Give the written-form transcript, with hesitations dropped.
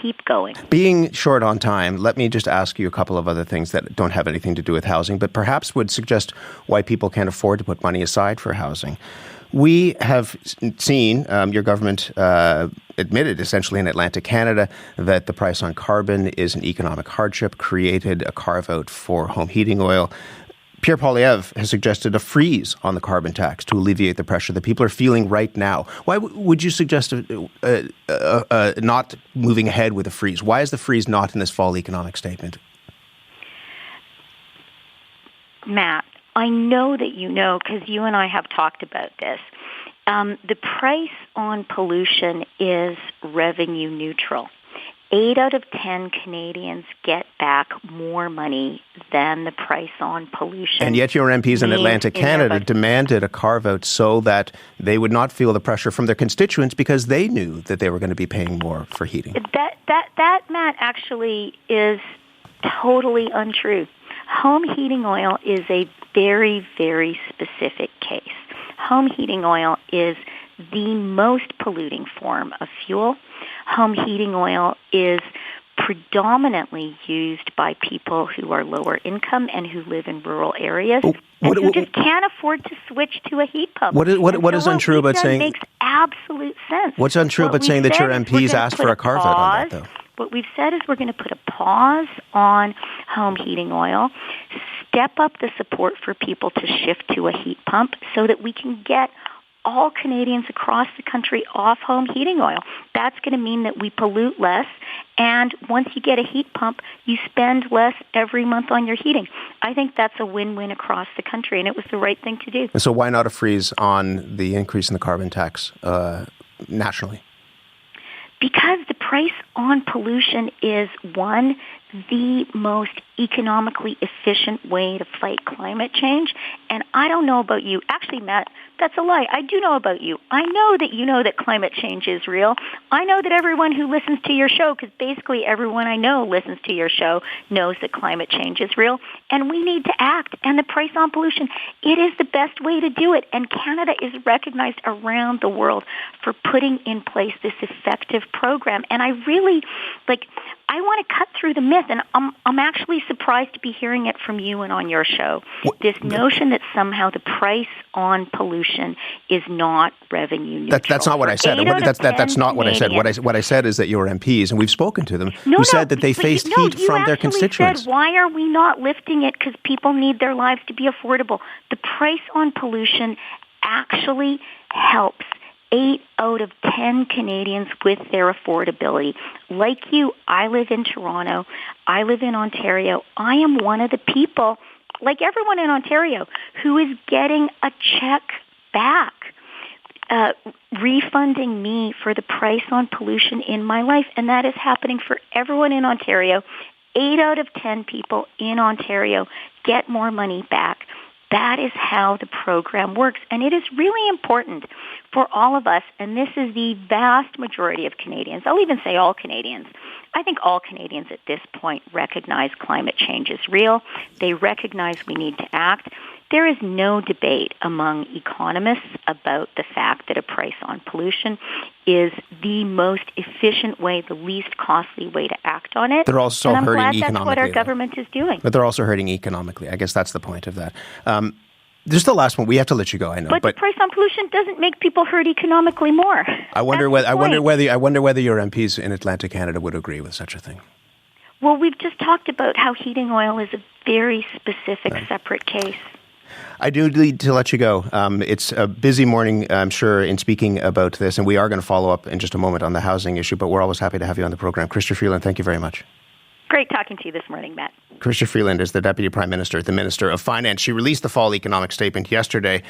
keep going. Being short on time, let me just ask you a couple of other things that don't have anything to do with housing, but perhaps would suggest why people can't afford to put money aside for housing. We have seen your government admitted essentially in Atlantic Canada that the price on carbon is an economic hardship, created a carve-out for home heating oil. Pierre Poilievre has suggested a freeze on the carbon tax to alleviate the pressure that people are feeling right now. Why would you suggest not moving ahead with a freeze? Why is the freeze not in this fall economic statement? Matt, I know that you know, because you and I have talked about this. The price on pollution is revenue neutral. 8 out of 10 Canadians get back more money than the price on pollution. And yet your MPs in Atlantic Canada demanded a carve-out so that they would not feel the pressure from their constituents because they knew that they were going to be paying more for heating. That Matt, actually is totally untrue. Home heating oil is a very, very specific case. Home heating oil is the most polluting form of fuel. Home heating oil is predominantly used by people who are lower income and who live in rural areas and who just can't afford to switch to a heat pump. What is untrue about saying... makes absolute sense. What's untrue about saying that your MPs asked for a carve-out on that, though? What we've said is we're going to put a pause on home heating oil, step up the support for people to shift to a heat pump so that we can get all Canadians across the country off home heating oil. That's going to mean that we pollute less, and once you get a heat pump, you spend less every month on your heating. I think that's a win-win across the country, and it was the right thing to do. And so why not a freeze on the increase in the carbon tax nationally? Because the price on pollution is, one, the most economically efficient way to fight climate change. And I don't know about you. Actually, Matt, that's a lie. I do know about you. I know that you know that climate change is real. I know that everyone who listens to your show, because basically everyone I know listens to your show, knows that climate change is real. And we need to act. And the price on pollution, it is the best way to do it. And Canada is recognized around the world for putting in place this effective program. And I really, I want to cut through the myth, and I'm actually surprised to be hearing it from you and on your show. This notion that somehow the price on pollution is not revenue neutral. That's not what I said. That's not what I said. What I said is that your MPs, and we've spoken to them, who said that they faced heat from their constituents. Said, why are we not lifting it? Because people need their lives to be affordable. The price on pollution actually helps 8 out of 10 Canadians with their affordability. Like you, I live in Toronto. I live in Ontario. I am one of the people, like everyone in Ontario, who is getting a check back, refunding me for the price on pollution in my life. And that is happening for everyone in Ontario. 8 out of 10 people in Ontario get more money back. That is how the program works. And it is really important for all of us, and this is the vast majority of Canadians. I'll even say all Canadians. I think all Canadians at this point recognize climate change is real. They recognize we need to act. There is no debate among economists about the fact that a price on pollution is the most efficient way, the least costly way to act on it. They're also hurting economically. That's what our government is doing. But they're also hurting economically. I guess that's the point of that. Just the last one. We have to let you go. I know, but the price on pollution doesn't make people hurt economically more. I wonder whether your MPs in Atlantic Canada would agree with such a thing. Well, we've just talked about how heating oil is a very specific, separate case. I do need to let you go. It's a busy morning, I'm sure, in speaking about this, and we are going to follow up in just a moment on the housing issue, but we're always happy to have you on the program. Chrystia Freeland, thank you very much. Great talking to you this morning, Matt. Chrystia Freeland is the Deputy Prime Minister, the Minister of Finance. She released the fall economic statement yesterday.